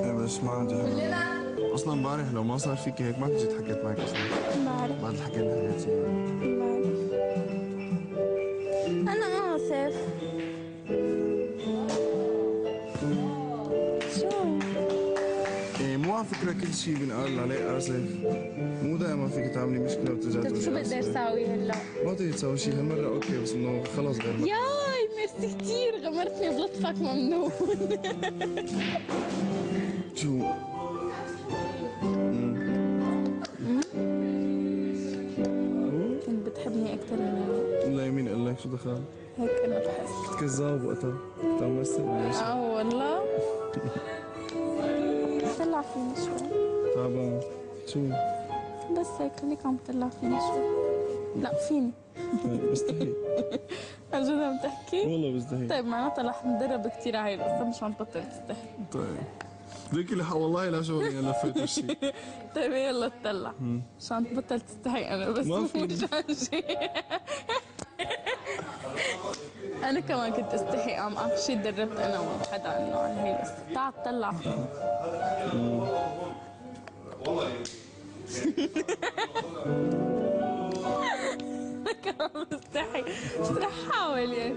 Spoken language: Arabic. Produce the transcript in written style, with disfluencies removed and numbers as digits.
ايه بس ما عندي حق. اصلا امبارح لو ما صار فيك هيك ما كنت جيت حكيت معك اصلا. بعرف. بعد الحكي اللي حكيتيه. بعرف. أنا آسف. شو؟ ايه مو على فكرة كل شيء بنقال عليه اسف. مو دائما فيك تعملي مشكلة وترجعي طيب شو تقولي بقدر اسف. أساوي هلا؟ ما تقدري تسوي شيء هالمرة اوكي بس انه خلص غير مرة. ياي ميرسي كتير، غمرتني بلطفك، ممنون. شو؟ كنت بتحبني أكتر من هيك. لا يمين قال لك شو دخل؟ هيك أنا بحس. كنت كذاب وقتها. كنت عم مثل ولا شو؟ والله. طلع فيني شوي. تعبان. شو؟ بس هيك خليك عم تطلع فيني شوي. لا فيني. بستحي. عن جد عم تحكي؟ والله بستحي. طيب معناتها رح ندرب كثير على هاي القصة مش عم تبطل تستحي. طيب ذيك اللي والله لا شغلي انا لفيت وشي. طيب يلا تطلع عشان تبطل تستحي انا بس ما مو في. مشان شيء. انا كمان كنت استحي قام شي تدربت انا وحدا انه على هي القصة. تعال تطلع. كمان مستحي بس رح حاول يعني.